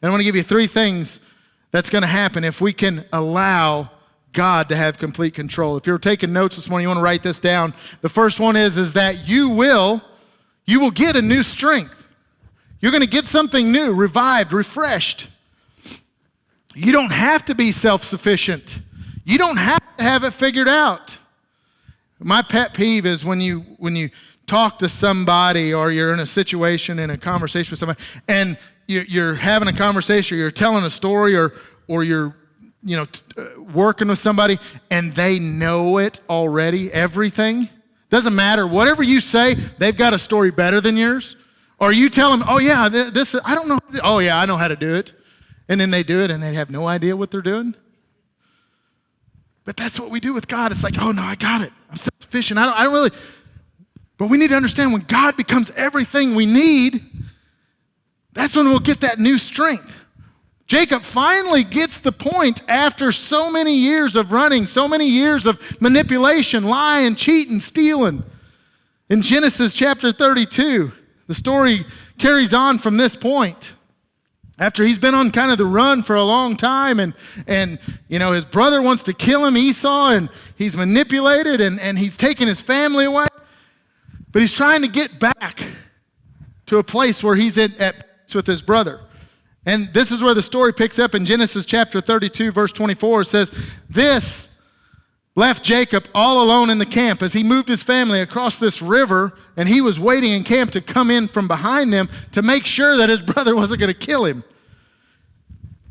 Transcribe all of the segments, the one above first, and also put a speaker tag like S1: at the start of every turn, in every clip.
S1: And I want to give you 3 things that's going to happen if we can allow God to have complete control. If you're taking notes this morning, you want to write this down. The first one is that you will get a new strength. You're going to get something new, revived, refreshed. You don't have to be self-sufficient. You don't have to have it figured out. My pet peeve is when you talk to somebody or you're in a situation, in a conversation with somebody, and you're having a conversation, or you're telling a story, or you're working with somebody, and they know it already, everything. Doesn't matter. Whatever you say, they've got a story better than yours. Or you tell them, oh yeah, this I don't know. Oh yeah, I know how to do it. And then they do it, and they have no idea what they're doing. But that's what we do with God. It's like, oh no, I got it. I'm self-sufficient. I don't really. But we need to understand when God becomes everything we need, that's when we'll get that new strength. Jacob finally gets the point after so many years of running, so many years of manipulation, lying, cheating, stealing. In Genesis chapter 32, the story carries on from this point. After he's been on kind of the run for a long time, and his brother wants to kill him, Esau, and he's manipulated, and he's taken his family away. But he's trying to get back to a place where he's at peace with his brother. And this is where the story picks up in Genesis chapter 32, verse 24. It says, this left Jacob all alone in the camp as he moved his family across this river, and he was waiting in camp to come in from behind them to make sure that his brother wasn't going to kill him.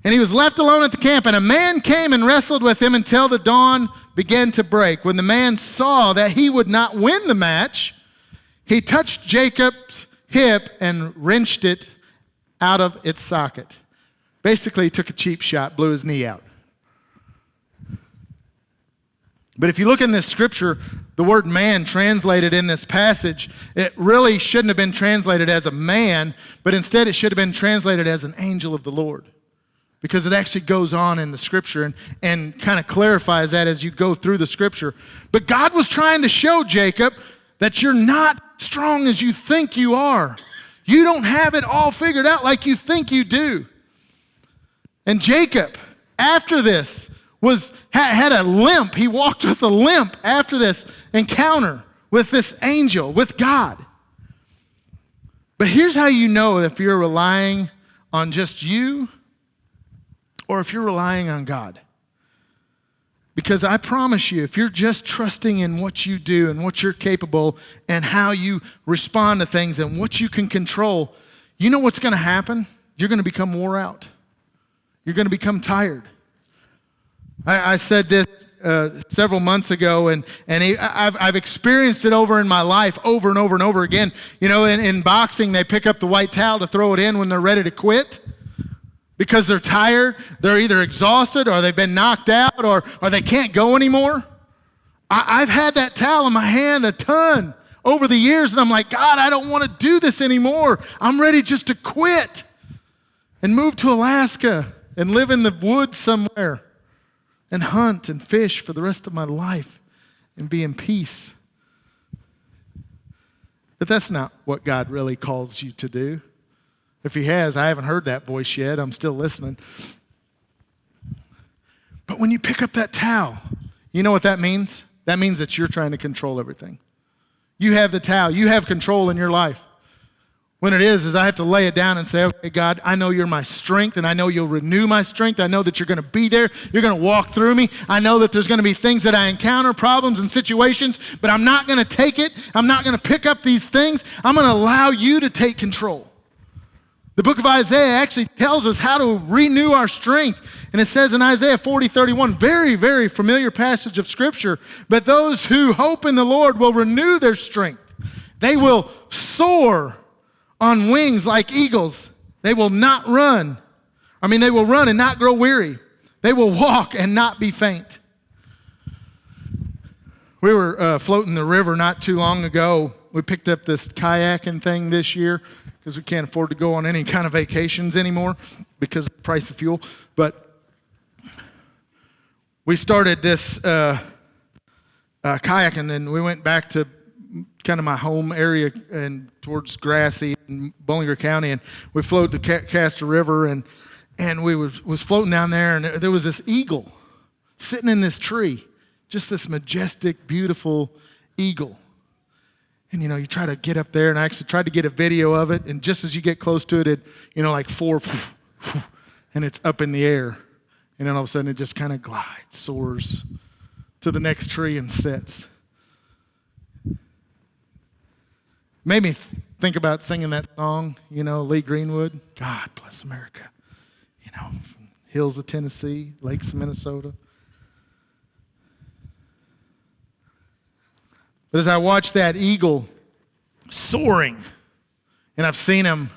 S1: And he was left alone at the camp, and a man came and wrestled with him until the dawn began to break. When the man saw that he would not win the match, he touched Jacob's hip and wrenched it out of its socket. Basically, he took a cheap shot, blew his knee out. But if you look in this scripture, the word man translated in this passage, it really shouldn't have been translated as a man, but instead it should have been translated as an angel of the Lord. Because it actually goes on in the scripture and kind of clarifies that as you go through the scripture. But God was trying to show Jacob that you're not strong as you think you are. You don't have it all figured out like you think you do. And Jacob, after this, had a limp. He walked with a limp after this encounter with this angel, with God. But here's how you know if you're relying on just you or if you're relying on God. Because I promise you, if you're just trusting in what you do and what you're capable and how you respond to things and what you can control, you know what's going to happen? You're going to become wore out. You're going to become tired. I said this several months ago, and I've experienced it over in my life over and over and over again. You know, in boxing, they pick up the white towel to throw it in when they're ready to quit. Because they're tired, they're either exhausted or they've been knocked out or they can't go anymore. I've had that towel in my hand a ton over the years, and I'm like, God, I don't want to do this anymore. I'm ready just to quit and move to Alaska and live in the woods somewhere and hunt and fish for the rest of my life and be in peace. But that's not what God really calls you to do. If he has, I haven't heard that voice yet. I'm still listening. But when you pick up that towel, you know what that means? That means that you're trying to control everything. You have the towel. You have control in your life. When it is I have to lay it down and say, okay, God, I know you're my strength, and I know you'll renew my strength. I know that you're going to be there. You're going to walk through me. I know that there's going to be things that I encounter, problems and situations, but I'm not going to take it. I'm not going to pick up these things. I'm going to allow you to take control. The book of Isaiah actually tells us how to renew our strength. And it says in Isaiah 40:31, very, very familiar passage of scripture, but those who hope in the Lord will renew their strength. They will soar on wings like eagles. They will not run. They will run and not grow weary. They will walk and not be faint. We were floating the river not too long ago. We picked up this kayaking thing this year, because we can't afford to go on any kind of vacations anymore because of the price of fuel. But we started this kayaking, and we went back to kind of my home area and towards Grassy in Bollinger County, and we flowed the Castor River, and And we was floating down there, and there was this eagle sitting in this tree, just this majestic, beautiful eagle. And, you try to get up there, and I actually tried to get a video of it, and just as you get close to it, like four, and it's up in the air. And then all of a sudden, it just kind of glides, soars to the next tree and sits. Made me think about singing that song, Lee Greenwood, God Bless America. From hills of Tennessee, lakes of Minnesota. But as I watch that eagle soaring, and I've seen him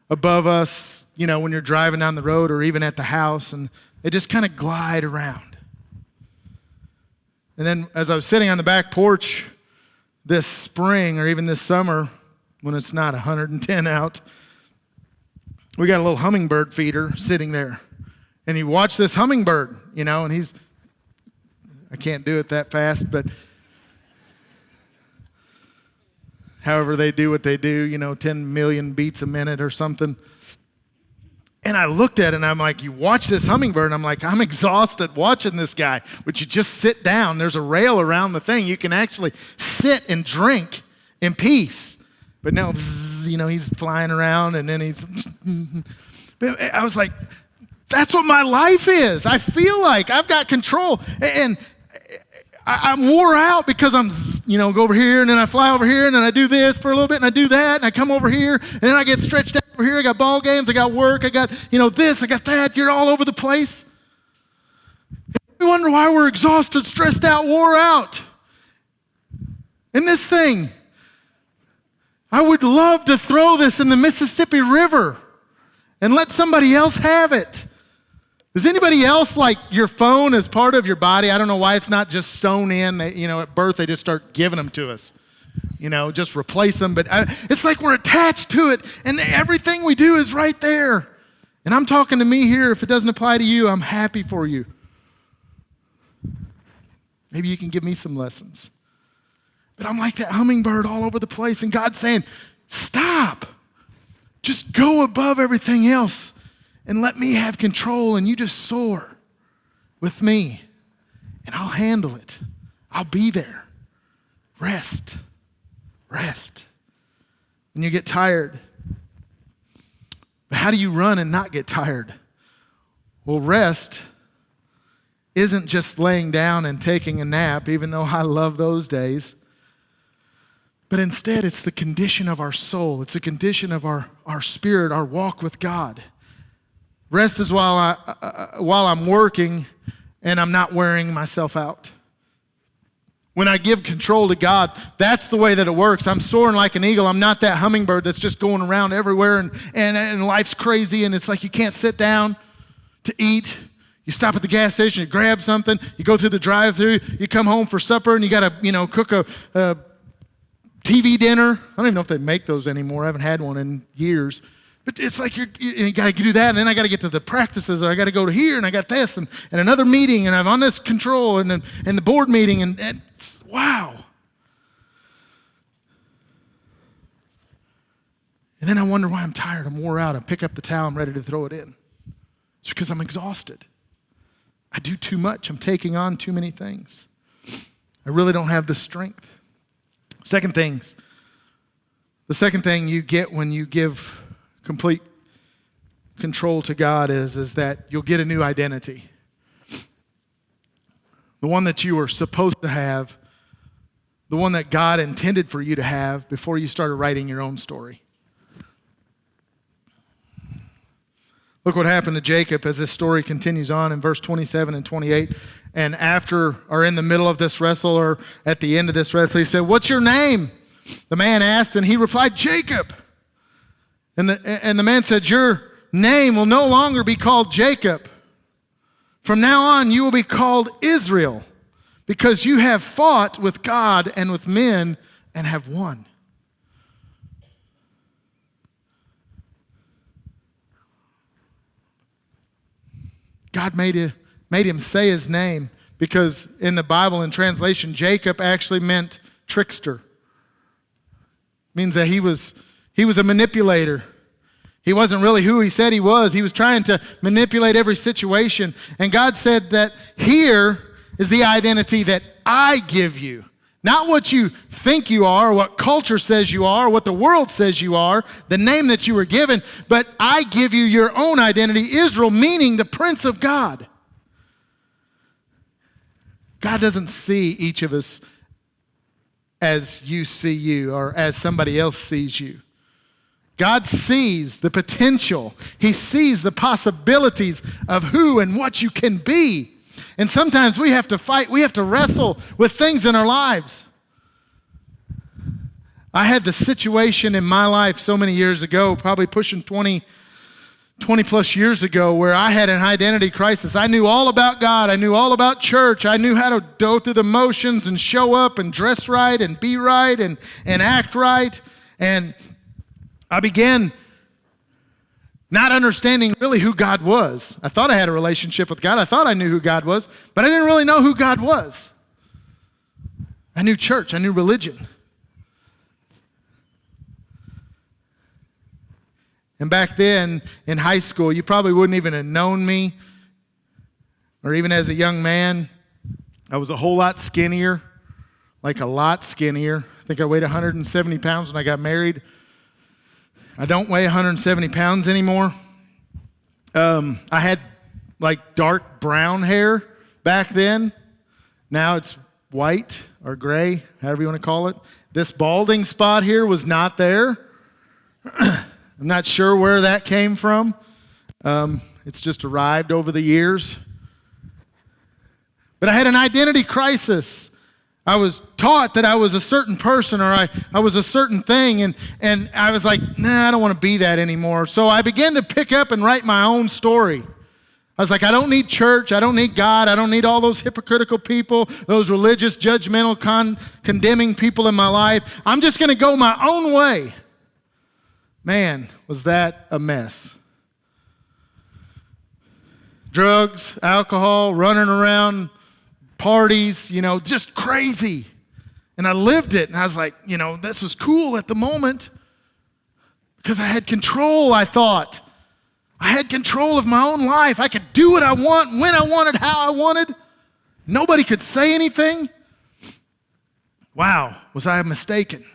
S1: above us, when you're driving down the road or even at the house, and they just kind of glide around. And then as I was sitting on the back porch this spring or even this summer, when it's not 110 out, we got a little hummingbird feeder sitting there. And you watch this hummingbird, and I can't do it that fast, but however they do what they do, 10 million beats a minute or something. And I looked at it and I'm like, you watch this hummingbird, and I'm like, I'm exhausted watching this guy. But you just sit down. There's a rail around the thing. You can actually sit and drink in peace. But now, he's flying around, and then I was like, that's what my life is. I feel like I've got control. And I'm wore out because I'm, go over here, and then I fly over here, and then I do this for a little bit, and I do that, and I come over here, and then I get stretched out over here. I got ball games, I got work, I got, this, I got that. You're all over the place. We wonder why we're exhausted, stressed out, wore out. And this thing, I would love to throw this in the Mississippi River and let somebody else have it. Does anybody else like your phone as part of your body? I don't know why it's not just sewn in. At birth, they just start giving them to us. Just replace them. But it's like we're attached to it, and everything we do is right there. And I'm talking to me here. If it doesn't apply to you, I'm happy for you. Maybe you can give me some lessons. But I'm like that hummingbird all over the place, and God's saying, stop. Just go above everything else and let me have control, and you just soar with me, and I'll handle it. I'll be there. Rest. When you get tired. But how do you run and not get tired? Well, rest isn't just laying down and taking a nap, even though I love those days. But instead, it's the condition of our soul. It's a condition of our spirit, our walk with God. Rest is while I'm working and I'm not wearing myself out. When I give control to God, that's the way that it works. I'm soaring like an eagle. I'm not that hummingbird that's just going around everywhere and life's crazy, and it's like you can't sit down to eat. You stop at the gas station, you grab something, you go through the drive-thru, you come home for supper, and you got to, cook a TV dinner. I don't even know if they make those anymore. I haven't had one in years. But it's like you got to do that, and then I got to get to the practices, or I got to go to here, and I got this, and another meeting, and I'm on this control, and the board meeting, and it's, wow. And then I wonder why I'm tired, I'm wore out, I pick up the towel, I'm ready to throw it in. It's because I'm exhausted. I do too much, I'm taking on too many things. I really don't have the strength. The second thing you get when you give complete control to God is that you'll get a new identity. The one that you were supposed to have, the one that God intended for you to have before you started writing your own story. Look what happened to Jacob as this story continues on in verse 27 and 28. And after, or in the middle of this wrestle, or at the end of this wrestle, he said, "What's your name?" The man asked, and he replied, "Jacob." And the man said, "Your name will no longer be called Jacob. From now on, you will be called Israel, because you have fought with God and with men and have won." God made him say his name, because in the Bible, in translation, Jacob actually meant trickster. It means that he was a manipulator. He wasn't really who he said he was. He was trying to manipulate every situation. And God said that here is the identity that I give you. Not what you think you are, what culture says you are, what the world says you are, the name that you were given, but I give you your own identity, Israel, meaning the Prince of God. God doesn't see each of us as you see you or as somebody else sees you. God sees the potential. He sees the possibilities of who and what you can be. And sometimes we have to fight, we have to wrestle with things in our lives. I had the situation in my life so many years ago, probably pushing 20 plus years ago, where I had an identity crisis. I knew all about God. I knew all about church. I knew how to go through the motions and show up and dress right and be right and act right. And I began not understanding really who God was. I thought I had a relationship with God. I thought I knew who God was, but I didn't really know who God was. I knew church. I knew religion. And back then in high school, you probably wouldn't even have known me, or even as a young man. I was a whole lot skinnier, like a lot skinnier. I think I weighed 170 pounds when I got married. I don't weigh 170 pounds anymore. I had like dark brown hair back then. Now it's white or gray, however you want to call it. This balding spot here was not there. I'm not sure where that came from. It's just arrived over the years. But I had an identity crisis. I was taught that I was a certain person, or I was a certain thing, and I was like, nah, I don't want to be that anymore. So I began to pick up and write my own story. I was like, I don't need church, I don't need God, I don't need all those hypocritical people, those religious, judgmental, condemning people in my life. I'm just going to go my own way. Man, was that a mess. Drugs, alcohol, running around, parties, just crazy. And I lived it, and I was like, this was cool at the moment because I had control, I thought. I had control of my own life. I could do what I want, when I wanted, how I wanted. Nobody could say anything. Wow, was I mistaken?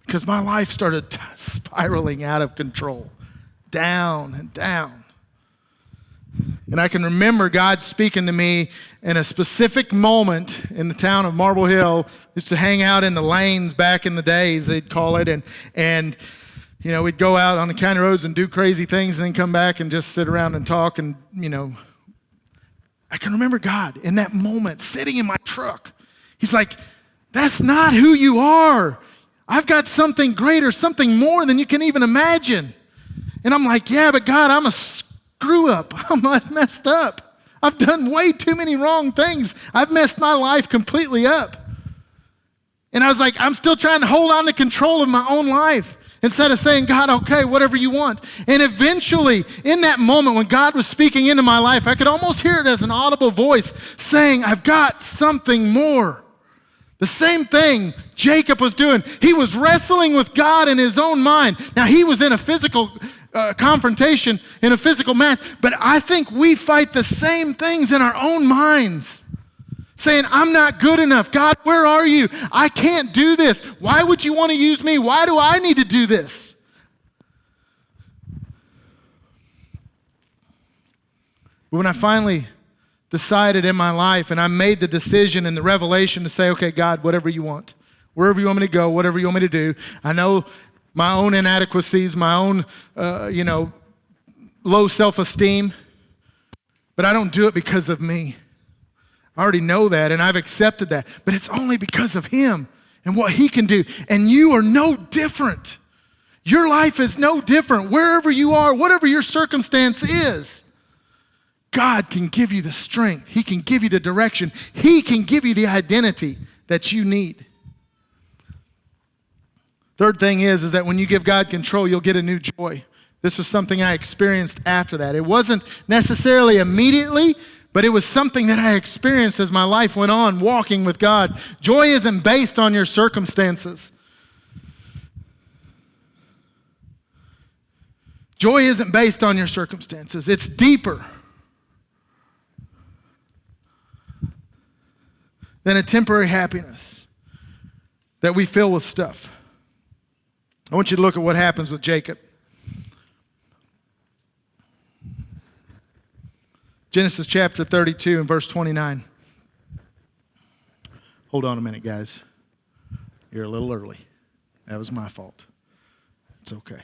S1: Because my life started spiraling out of control, down and down. And I can remember God speaking to me in a specific moment in the town of Marble Hill. Used to hang out in the lanes back in the days, they'd call it. And we'd go out on the county roads and do crazy things and then come back and just sit around and talk. And, I can remember God in that moment sitting in my truck. He's like, that's not who you are. I've got something greater, something more than you can even imagine. And I'm like, yeah, but God, I'm a screw up. I'm messed up. I've done way too many wrong things. I've messed my life completely up. And I was like, I'm still trying to hold on to control of my own life instead of saying, God, okay, whatever you want. And eventually, in that moment when God was speaking into my life, I could almost hear it as an audible voice saying, I've got something more. The same thing Jacob was doing. He was wrestling with God in his own mind. Now, he was in a physical confrontation, in a physical match, but I think we fight the same things in our own minds. Saying, I'm not good enough. God, where are you? I can't do this. Why would you want to use me? Why do I need to do this? But when I finally decided in my life and I made the decision and the revelation to say, okay, God, whatever you want, wherever you want me to go, whatever you want me to do. I know my own inadequacies, my own, low self-esteem, but I don't do it because of me. I already know that, and I've accepted that, but it's only because of him and what he can do. And you are no different. Your life is no different. Wherever you are, whatever your circumstance is, God can give you the strength. He can give you the direction. He can give you the identity that you need. Third thing is that when you give God control, you'll get a new joy. This was something I experienced after that. It wasn't necessarily immediately, but it was something that I experienced as my life went on, walking with God. Joy isn't based on your circumstances. Joy isn't based on your circumstances. It's deeper than a temporary happiness that we fill with stuff. I want you to look at what happens with Jacob. Genesis chapter 32 and verse 29. Hold on a minute, guys. You're a little early. That was my fault. It's okay. Are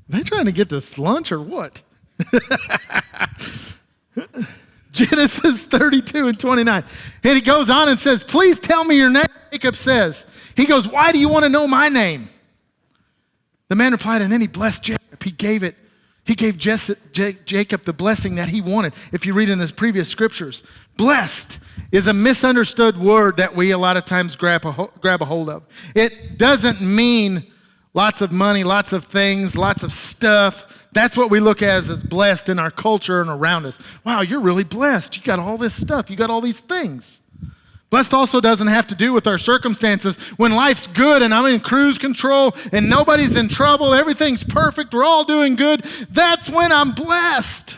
S1: they trying to get this lunch or what? Genesis 32 and 29. And he goes on and says, please tell me your name. Jacob says, he goes, why do you want to know my name? The man replied, and then he blessed Jacob. He gave Jacob the blessing that he wanted. If you read in his previous scriptures, blessed is a misunderstood word that we a lot of times grab a hold of. It doesn't mean lots of money, lots of things, lots of stuff. That's what we look at as blessed in our culture and around us. Wow, you're really blessed. You got all this stuff. You got all these things. Blessed also doesn't have to do with our circumstances. When life's good and I'm in cruise control and nobody's in trouble, everything's perfect, we're all doing good, that's when I'm blessed.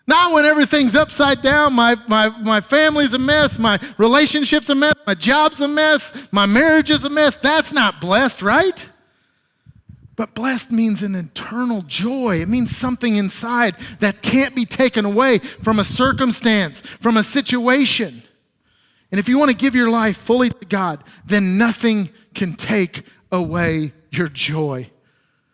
S1: Not when everything's upside down, my family's a mess, my relationship's a mess, my job's a mess, my marriage is a mess. That's not blessed, right? But blessed means an internal joy. It means something inside that can't be taken away from a circumstance, from a situation. And if you want to give your life fully to God, then nothing can take away your joy.